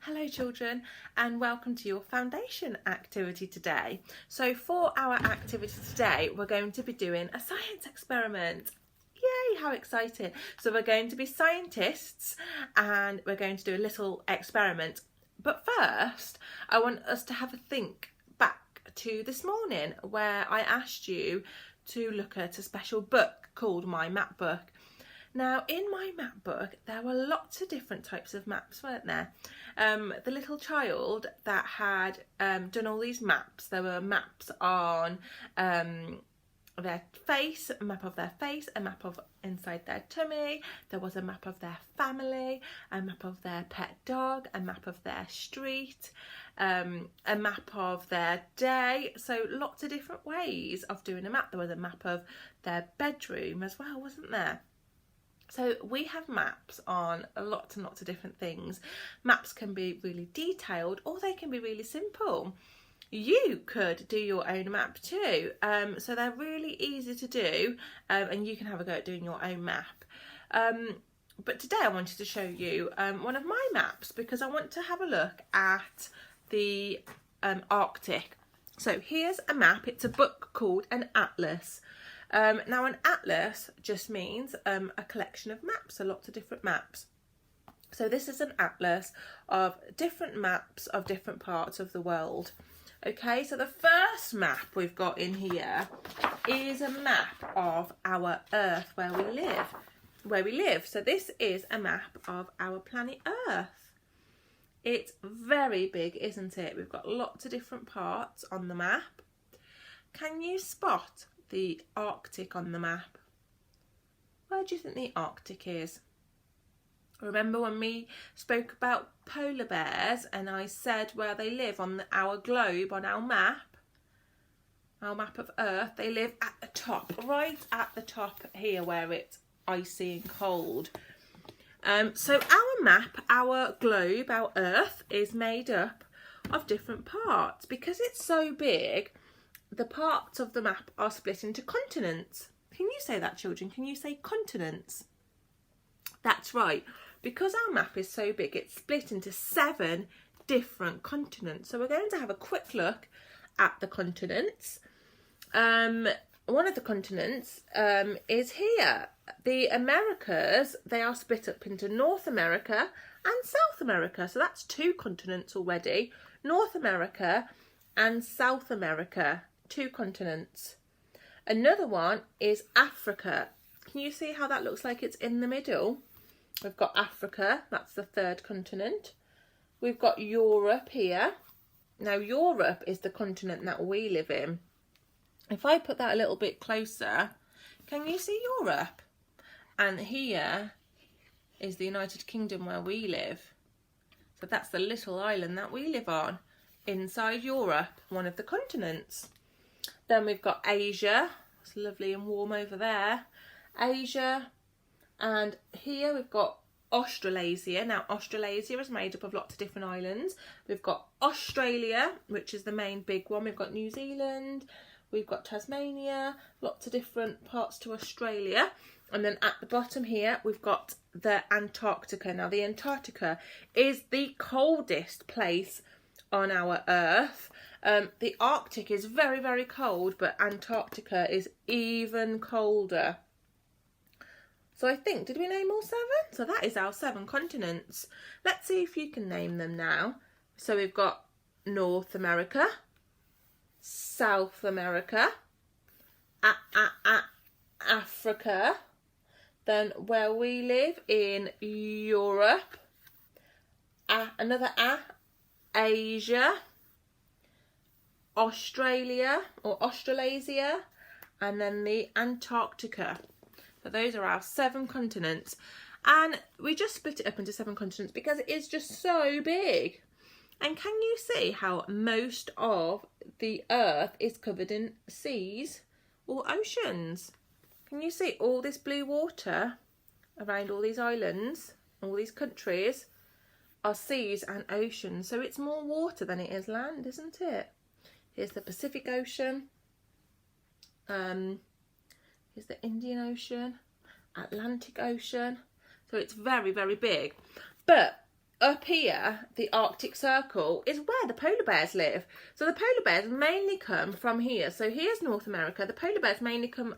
Hello children, and welcome to your foundation activity today. So for our activity today, we're going to be doing a science experiment. Yay, how exciting. So we're going to be scientists and we're going to do a little experiment. But first, I want us to have a think back to this morning where I asked you to look at a special book called My Map Book. Now, in my map book, there were lots of different types of maps, weren't there? The little child that had done all these maps, there were maps on their face, a map of their face, a map of inside their tummy, there was a map of their family, a map of their pet dog, a map of their street, a map of their day. So lots of different ways of doing a map. There was a map of their bedroom as well, wasn't there? So we have maps on lots and lots of different things. Maps can be really detailed or they can be really simple. You could do your own map too. So they're really easy to do and you can have a go at doing your own map. But today I wanted to show you one of my maps because I want to have a look at the Arctic. So here's a map. It's a book called an atlas. Now an atlas just means a collection of maps, so lots of different maps. So this is an atlas of different maps of different parts of the world. Okay, so the first map we've got in here is a map of our Earth, where we live. So this is a map of our planet Earth. It's very big, isn't it? We've got lots of different parts on the map. Can you spot the Arctic on the map? Where do you think the Arctic is? Remember when we spoke about polar bears and I said where they live on our globe, on our map of Earth? They live at the top, right at the top here where it's icy and cold. So our map, our globe, our Earth is made up of different parts. Because it's so big, the parts of the map are split into continents. Can you say that, children? Can you say continents? That's right. Because our map is so big, it's split into 7 different continents. So we're going to have a quick look at the continents. One of the continents is here. The Americas, they are split up into North America and South America. So that's 2 continents already. North America and South America. 2 continents. Another one is Africa. Can you see how that looks like it's in the middle? We've got Africa, that's the 3rd continent. We've got Europe here. Now Europe is the continent that we live in. If I put that a little bit closer, can you see Europe? And here is the United Kingdom where we live. So that's the little island that we live on inside Europe, one of the continents. Then we've got Asia. It's lovely and warm over there. Asia. And here we've got Australasia. Now Australasia is made up of lots of different islands. We've got Australia, which is the main big one. We've got New Zealand. We've got Tasmania. Lots of different parts to Australia. And then at the bottom here, we've got the Antarctica. Now the Antarctica is the coldest place on our Earth. The Arctic is very, very cold, but Antarctica is even colder. So I think, did we name all 7? So that is our 7 continents. Let's see if you can name them now. So we've got North America, South America, Africa, then where we live in Europe, another Asia, Australia or Australasia, and then the Antarctica. So those are our 7 continents. And we just split it up into 7 continents because it is just so big. And can you see how most of the Earth is covered in seas or oceans? Can you see all this blue water around all these islands, all these countries are seas and oceans. So it's more water than it is land, isn't it? Here's the Pacific Ocean. Here's the Indian Ocean, Atlantic Ocean. So it's very, very big. But up here, the Arctic Circle, is where the polar bears live. So the polar bears mainly come from here. So here's North America. The polar bears mainly come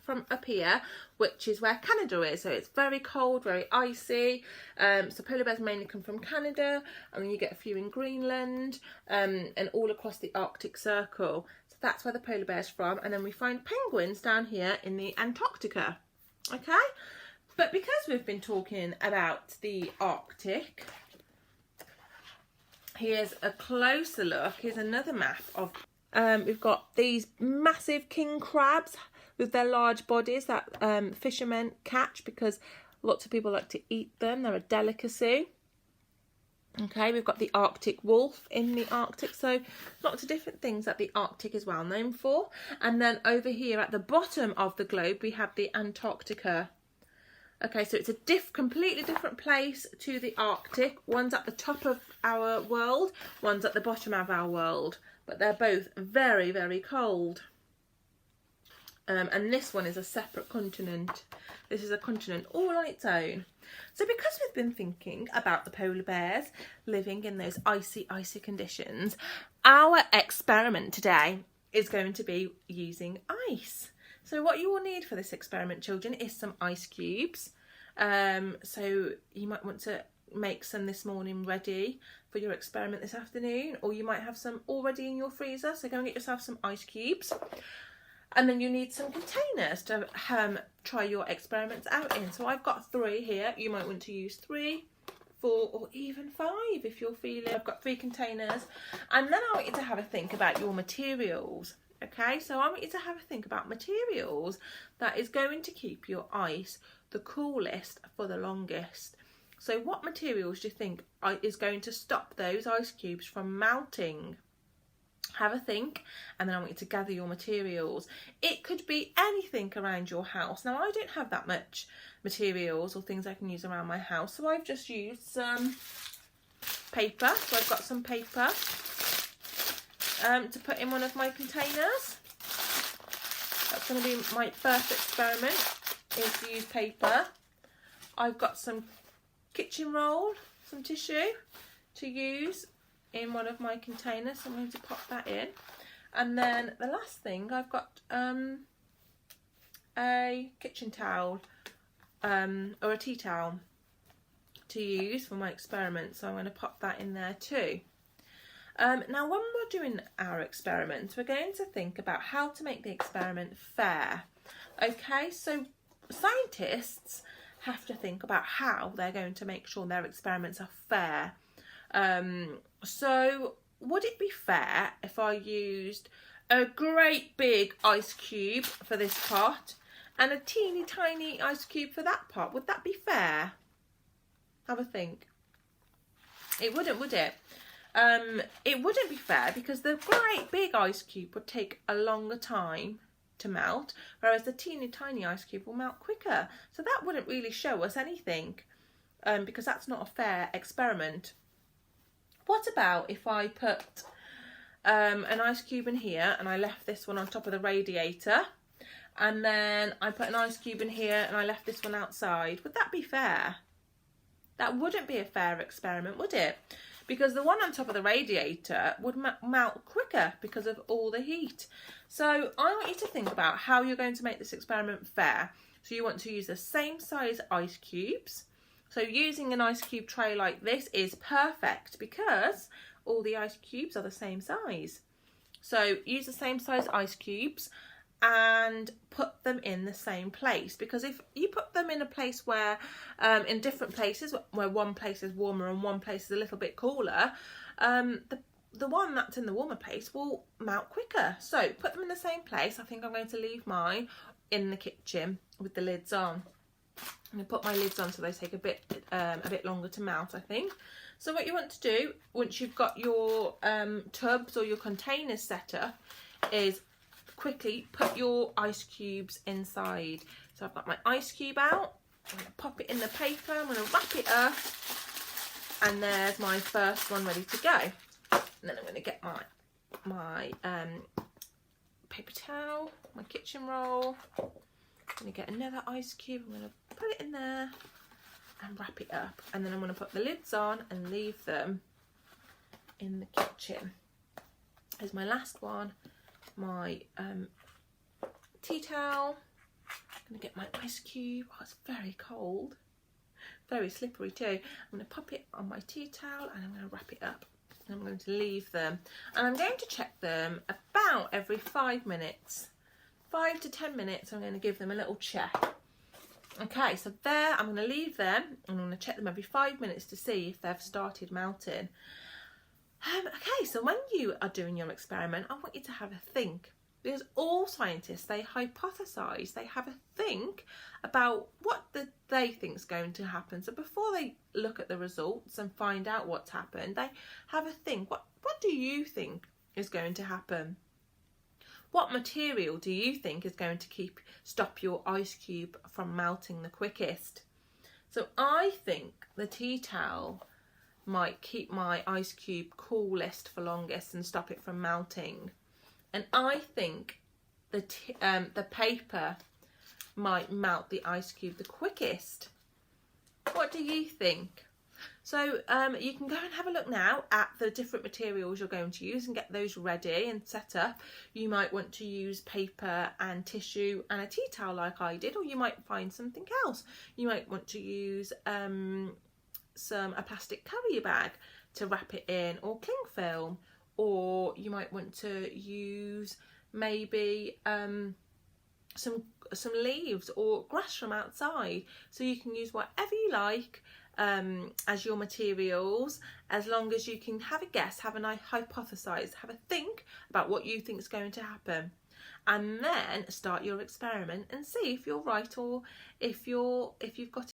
from up here, which is where Canada is. So it's very cold, very icy. So polar bears mainly come from Canada, and then you get a few in Greenland, and all across the Arctic Circle. So that's where the polar bear's from. And then we find penguins down here in the Antarctica. Okay? But because we've been talking about the Arctic, here's a closer look. Here's another map of, we've got these massive king crabs with their large bodies that fishermen catch because lots of people like to eat them. They're a delicacy. Okay, we've got the Arctic wolf in the Arctic, so lots of different things that the Arctic is well known for. And then over here at the bottom of the globe, we have the Antarctica. Okay, so it's a completely different place to the Arctic. One's at the top of our world, one's at the bottom of our world. But they're both very, very cold. And this one is a separate continent. This is a continent all on its own. So because we've been thinking about the polar bears living in those icy, icy conditions, our experiment today is going to be using ice. So what you will need for this experiment, children, is some ice cubes. So you might want to make some this morning ready for your experiment this afternoon, or you might have some already in your freezer, so go and get yourself some ice cubes. And then you need some containers to try your experiments out in. So I've got 3 here. You might want to use 3, 4 or even 5 if you're feeling. I've got 3 containers. And then I want you to have a think about your materials. Okay, so I want you to have a think about materials that is going to keep your ice the coolest for the longest. So what materials do you think is going to stop those ice cubes from melting? Have a think, and then I want you to gather your materials. It could be anything around your house. Now I don't have that much materials or things I can use around my house, so I've just used some paper. So I've got some paper to put in one of my containers. That's going to be my first experiment, is to use paper. I've got some kitchen roll, some tissue to use in one of my containers, so I'm going to pop that in. And then the last thing, I've got a kitchen towel or a tea towel to use for my experiment, so I'm going to pop that in there too. Now when we're doing our experiment, we're going to think about how to make the experiment fair. Okay, so scientists have to think about how they're going to make sure their experiments are fair. So would it be fair if I used a great big ice cube for this pot and a teeny tiny ice cube for that pot? Would that be fair? Have a think. It wouldn't, would it? It wouldn't be fair because the great big ice cube would take a longer time to melt, whereas the teeny tiny ice cube will melt quicker. So that wouldn't really show us anything, because that's not a fair experiment. What about if I put an ice cube in here and I left this one on top of the radiator, and then I put an ice cube in here and I left this one outside? Would that be fair? That wouldn't be a fair experiment, would it? Because the one on top of the radiator would melt quicker because of all the heat. So I want you to think about how you're going to make this experiment fair. So you want to use the same size ice cubes. So using an ice cube tray like this is perfect because all the ice cubes are the same size. So use the same size ice cubes and put them in the same place, because if you put them in a place where, in different places, where one place is warmer and one place is a little bit cooler, the one that's in the warmer place will melt quicker. So put them in the same place. I think I'm going to leave mine in the kitchen with the lids on. I'm going to put my lids on so they take a bit longer to melt, I think. So what you want to do, once you've got your tubs or your containers set up, is quickly put your ice cubes inside. So I've got my ice cube out. I'm going to pop it in the paper. I'm going to wrap it up. And there's my first one ready to go. And then I'm going to get my paper towel, my kitchen roll. I'm going to get another ice cube. I'm going to put it in there, and wrap it up, and then I'm going to put the lids on and leave them in the kitchen. Here's my last one, my tea towel. I'm going to get my ice cube. Oh, it's very cold, very slippery too. I'm going to pop it on my tea towel and I'm going to wrap it up. And I'm going to leave them, and I'm going to check them about every 5 minutes, 5 to 10 minutes. I'm going to give them a little check. Okay, so there, I'm going to leave them and I'm going to check them every 5 minutes to see if they've started melting. Okay, so when you are doing your experiment, I want you to have a think, because all scientists, they hypothesize, they have a think about what they think is going to happen. So before they look at the results and find out what's happened, they have a think. What do you think is going to happen? What material do you think is going to stop your ice cube from melting the quickest? So I think the tea towel might keep my ice cube coolest for longest and stop it from melting. And I think the paper might melt the ice cube the quickest. What do you think? So you can go and have a look now at the different materials you're going to use and get those ready and set up. You might want to use paper and tissue and a tea towel like I did, or you might find something else. You might want to use a plastic carrier bag to wrap it in, or cling film, or you might want to use maybe some leaves or grass from outside. So you can use whatever you like as your materials, as long as you can have a guess, have a hypothesize, have a think about what you think is going to happen, and then start your experiment and see if you're right or if you've got